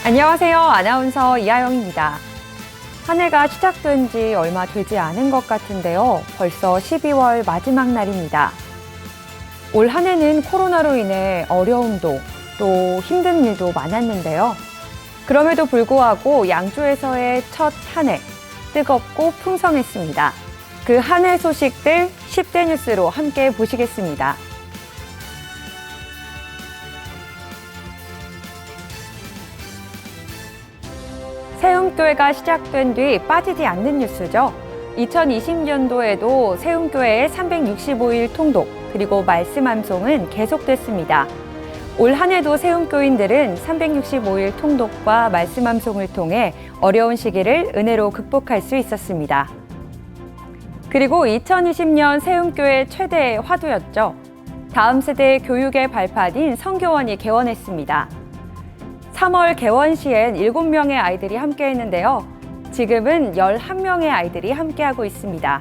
안녕하세요. 아나운서 이하영입니다. 한 해가 시작된 지 얼마 되지 않은 것 같은데요. 벌써 12월 마지막 날입니다. 올 한 해는 코로나로 인해 어려움도 또 힘든 일도 많았는데요. 그럼에도 불구하고 양주에서의 첫 한 해, 뜨겁고 풍성했습니다. 그 한 해 소식들 10대 뉴스로 함께 보시겠습니다. 세움교회가 시작된 뒤 빠지지 않는 뉴스죠. 2020년도에도 세움교회의 365일 통독 그리고 말씀 암송은 계속됐습니다. 올 한 해도 세움교인들은 365일 통독과 말씀 암송을 통해 어려운 시기를 은혜로 극복할 수 있었습니다. 그리고 2020년 세움교회 최대의 화두였죠. 다음 세대 교육의 발판인 성교원이 개원했습니다. 3월 개원 시엔 7명의 아이들이 함께했는데요. 지금은 11명의 아이들이 함께하고 있습니다.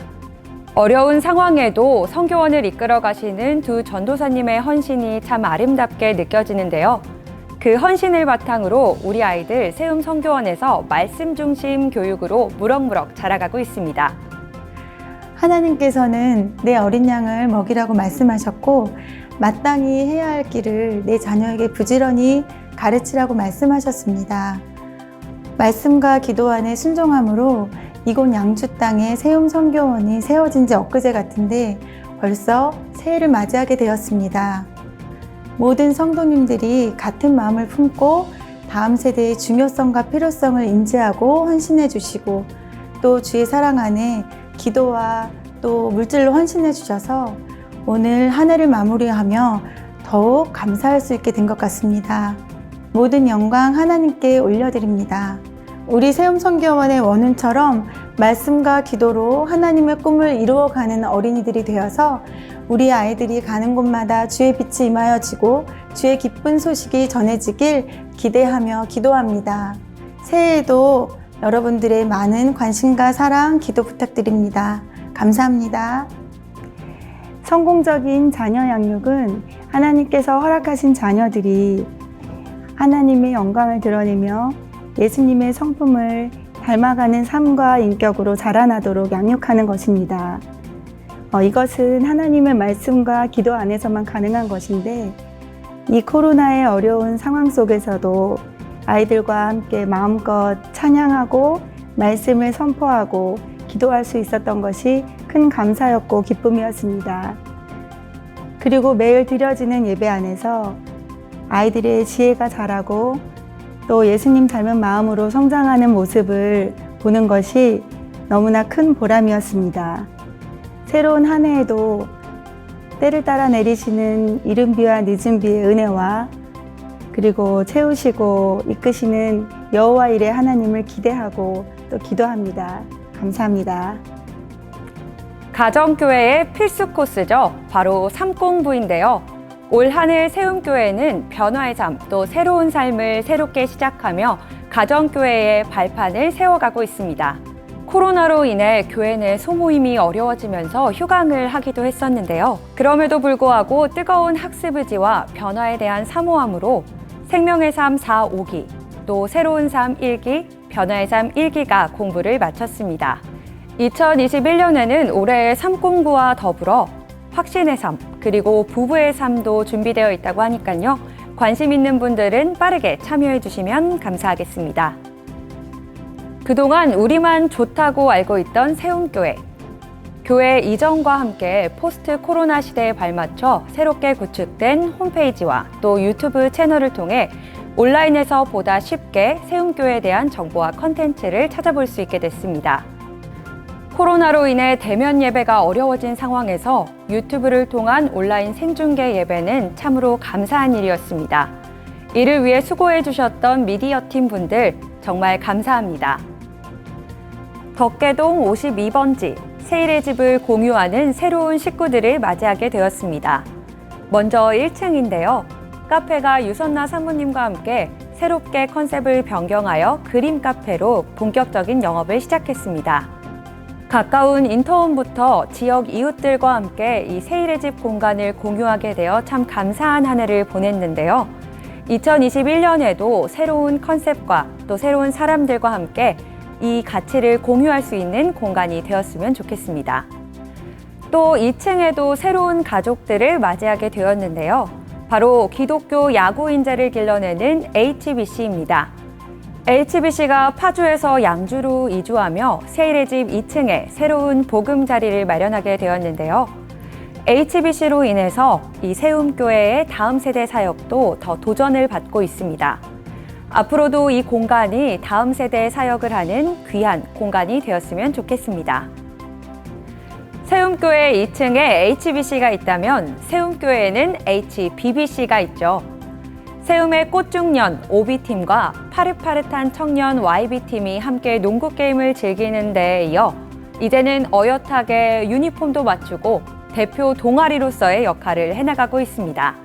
어려운 상황에도 성교원을 이끌어 가시는 두 전도사님의 헌신이 참 아름답게 느껴지는데요. 그 헌신을 바탕으로 우리 아이들 세움 성교원에서 말씀 중심 교육으로 무럭무럭 자라가고 있습니다. 하나님께서는 내 어린 양을 먹이라고 말씀하셨고 마땅히 해야 할 길을 내 자녀에게 부지런히 가르치라고 말씀하셨습니다. 말씀과 기도 안에 순종함으로 이곳 양주 땅에 세움 성교원이 세워진 지 엊그제 같은데 벌써 새해를 맞이하게 되었습니다. 모든 성도님들이 같은 마음을 품고 다음 세대의 중요성과 필요성을 인지하고 헌신해 주시고 또 주의 사랑 안에 기도와 또 물질로 헌신해 주셔서 오늘 한 해를 마무리하며 더욱 감사할 수 있게 된 것 같습니다. 모든 영광 하나님께 올려드립니다. 우리 세움 성교원의 원훈처럼 말씀과 기도로 하나님의 꿈을 이루어가는 어린이들이 되어서 우리 아이들이 가는 곳마다 주의 빛이 임하여지고 주의 기쁜 소식이 전해지길 기대하며 기도합니다. 새해에도 여러분들의 많은 관심과 사랑, 기도 부탁드립니다. 감사합니다. 성공적인 자녀 양육은 하나님께서 허락하신 자녀들이 하나님의 영광을 드러내며 예수님의 성품을 닮아가는 삶과 인격으로 자라나도록 양육하는 것입니다. 이것은 하나님의 말씀과 기도 안에서만 가능한 것인데 이 코로나의 어려운 상황 속에서도 아이들과 함께 마음껏 찬양하고 말씀을 선포하고 기도할 수 있었던 것이 큰 감사였고 기쁨이었습니다. 그리고 매일 드려지는 예배 안에서 아이들의 지혜가 자라고 또 예수님 닮은 마음으로 성장하는 모습을 보는 것이 너무나 큰 보람이었습니다. 새로운 한 해에도 때를 따라 내리시는 이른 비와 늦은 비의 은혜와 그리고 채우시고 이끄시는 여호와 일의 하나님을 기대하고 또 기도합니다. 감사합니다. 가정교회의 필수 코스죠. 바로 삶공부인데요. 올 한 해 세움교회는 변화의 삶, 또 새로운 삶을 새롭게 시작하며 가정교회의 발판을 세워가고 있습니다. 코로나로 인해 교회 내 소모임이 어려워지면서 휴강을 하기도 했었는데요. 그럼에도 불구하고 뜨거운 학습 의지와 변화에 대한 사모함으로 생명의 삶 4, 5기, 또 새로운 삶 1기, 변화의 삶 1기가 공부를 마쳤습니다. 2021년에는 올해의 삶공부와 더불어 확신의 삶, 그리고 부부의 삶도 준비되어 있다고 하니까요. 관심 있는 분들은 빠르게 참여해 주시면 감사하겠습니다. 그동안 우리만 좋다고 알고 있던 세움교회. 교회 이전과 함께 포스트 코로나 시대에 발맞춰 새롭게 구축된 홈페이지와 또 유튜브 채널을 통해 온라인에서 보다 쉽게 세움교회에 대한 정보와 컨텐츠를 찾아볼 수 있게 됐습니다. 코로나로 인해 대면 예배가 어려워진 상황에서 유튜브를 통한 온라인 생중계 예배는 참으로 감사한 일이었습니다. 이를 위해 수고해 주셨던 미디어 팀 분들 정말 감사합니다. 덕계동 52번지 세일의 집을 공유하는 새로운 식구들을 맞이하게 되었습니다. 먼저 1층인데요. 카페가 유선나 사모님과 함께 새롭게 컨셉을 변경하여 그림 카페로 본격적인 영업을 시작했습니다. 가까운 인터홈부터 지역 이웃들과 함께 이 세일의 집 공간을 공유하게 되어 참 감사한 한 해를 보냈는데요. 2021년에도 새로운 컨셉과 또 새로운 사람들과 함께 이 가치를 공유할 수 있는 공간이 되었으면 좋겠습니다. 또 2층에도 새로운 가족들을 맞이하게 되었는데요. 바로 기독교 야구 인재를 길러내는 HBC입니다. HBC가 파주에서 양주로 이주하며 세일의 집 2층에 새로운 복음 자리를 마련하게 되었는데요. HBC로 인해서 이 세움교회의 다음 세대 사역도 더 도전을 받고 있습니다. 앞으로도 이 공간이 다음 세대의 사역을 하는 귀한 공간이 되었으면 좋겠습니다. 세움교회 2층에 HBC가 있다면 세움교회에는 HBBC가 있죠. 세움의 꽃중년 OB팀과 파릇파릇한 청년 YB팀이 함께 농구 게임을 즐기는 데에 이어 이제는 어엿하게 유니폼도 맞추고 대표 동아리로서의 역할을 해나가고 있습니다.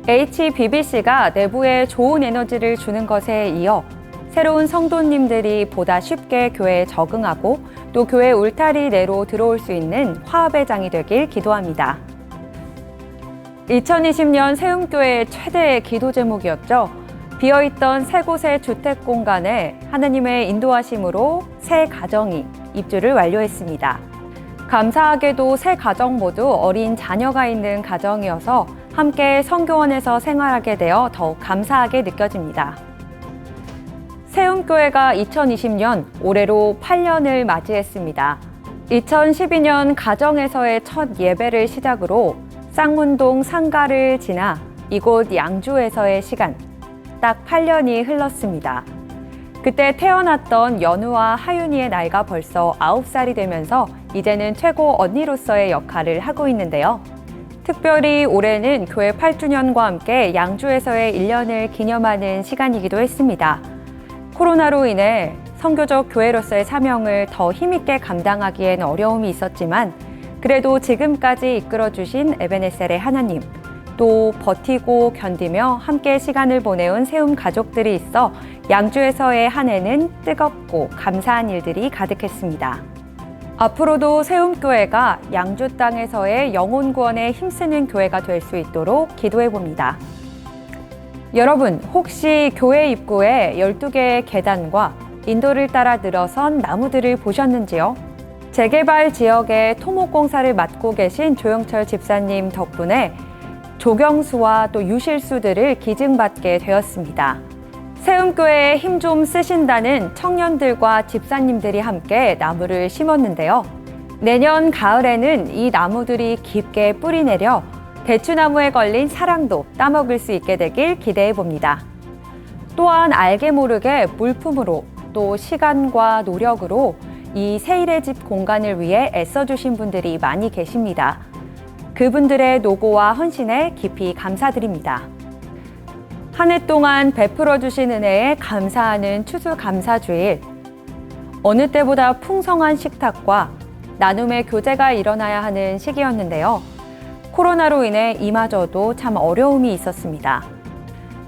HBBC가 내부에 좋은 에너지를 주는 것에 이어 새로운 성도님들이 보다 쉽게 교회에 적응하고 또 교회 울타리 내로 들어올 수 있는 화합의 장이 되길 기도합니다. 2020년 세움교회의 최대의 기도 제목이었죠. 비어있던 세 곳의 주택 공간에 하나님의 인도하심으로 세 가정이 입주를 완료했습니다. 감사하게도 세 가정 모두 어린 자녀가 있는 가정이어서 함께 성교원에서 생활하게 되어 더욱 감사하게 느껴집니다. 세움교회가 2020년 올해로 8년을 맞이했습니다. 2012년 가정에서의 첫 예배를 시작으로 쌍문동 상가를 지나 이곳 양주에서의 시간, 딱 8년이 흘렀습니다. 그때 태어났던 연우와 하윤이의 나이가 벌써 9살이 되면서 이제는 최고 언니로서의 역할을 하고 있는데요. 특별히 올해는 교회 8주년과 함께 양주에서의 1년을 기념하는 시간이기도 했습니다. 코로나로 인해 선교적 교회로서의 사명을 더 힘있게 감당하기엔 어려움이 있었지만 그래도 지금까지 이끌어주신 에베네셀의 하나님, 또 버티고 견디며 함께 시간을 보내온 세움 가족들이 있어 양주에서의 한 해는 뜨겁고 감사한 일들이 가득했습니다. 앞으로도 세움교회가 양주 땅에서의 영혼 구원에 힘쓰는 교회가 될 수 있도록 기도해 봅니다. 여러분, 혹시 교회 입구에 12개의 계단과 인도를 따라 늘어선 나무들을 보셨는지요? 재개발 지역의 토목공사를 맡고 계신 조영철 집사님 덕분에 조경수와 또 유실수들을 기증받게 되었습니다. 세움교회에 힘 좀 쓰신다는 청년들과 집사님들이 함께 나무를 심었는데요. 내년 가을에는 이 나무들이 깊게 뿌리 내려 대추나무에 걸린 사랑도 따먹을 수 있게 되길 기대해 봅니다. 또한 알게 모르게 물품으로 또 시간과 노력으로 이 세일의 집 공간을 위해 애써주신 분들이 많이 계십니다. 그분들의 노고와 헌신에 깊이 감사드립니다. 한 해 동안 베풀어 주신 은혜에 감사하는 추수감사주일. 어느 때보다 풍성한 식탁과 나눔의 교제가 일어나야 하는 시기였는데요. 코로나로 인해 이마저도 참 어려움이 있었습니다.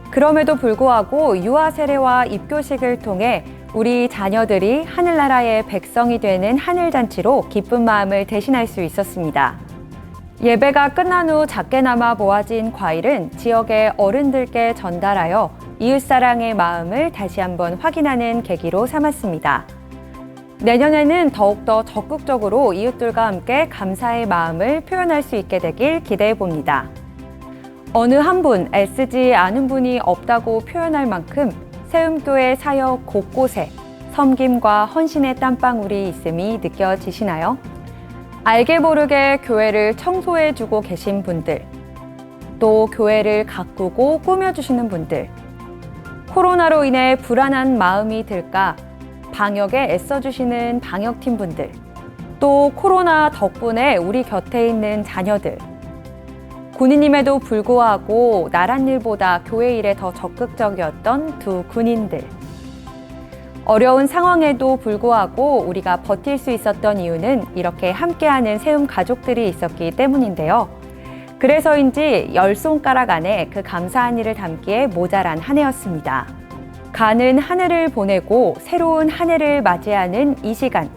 그럼에도 불구하고 유아 세례와 입교식을 통해 우리 자녀들이 하늘나라의 백성이 되는 하늘잔치로 기쁜 마음을 대신할 수 있었습니다. 예배가 끝난 후 작게나마 모아진 과일은 지역의 어른들께 전달하여 이웃사랑의 마음을 다시 한번 확인하는 계기로 삼았습니다. 내년에는 더욱더 적극적으로 이웃들과 함께 감사의 마음을 표현할 수 있게 되길 기대해 봅니다. 어느 한 분 애쓰지 않은 분이 없다고 표현할 만큼 세움교회 사역 곳곳에 섬김과 헌신의 땀방울이 있음이 느껴지시나요? 알게 모르게 교회를 청소해주고 계신 분들, 또 교회를 가꾸고 꾸며주시는 분들, 코로나로 인해 불안한 마음이 들까 방역에 애써주시는 방역팀 분들, 또 코로나 덕분에 우리 곁에 있는 자녀들, 군인임에도 불구하고 나란 일보다 교회 일에 더 적극적이었던 두 군인들, 어려운 상황에도 불구하고 우리가 버틸 수 있었던 이유는 이렇게 함께하는 세움 가족들이 있었기 때문인데요. 그래서인지 10손가락 안에 그 감사한 일을 담기에 모자란 한 해였습니다. 가는 한 해를 보내고 새로운 한 해를 맞이하는 이 시간,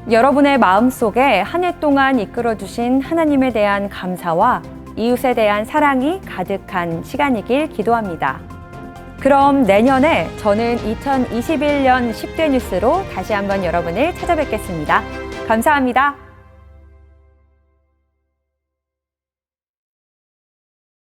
여러분의 마음속에 한 해 동안 이끌어주신 하나님에 대한 감사와 이웃에 대한 사랑이 가득한 시간이길 기도합니다. 그럼 내년에 저는 2021년 10대 뉴스로 다시 한번 여러분을 찾아뵙겠습니다. 감사합니다.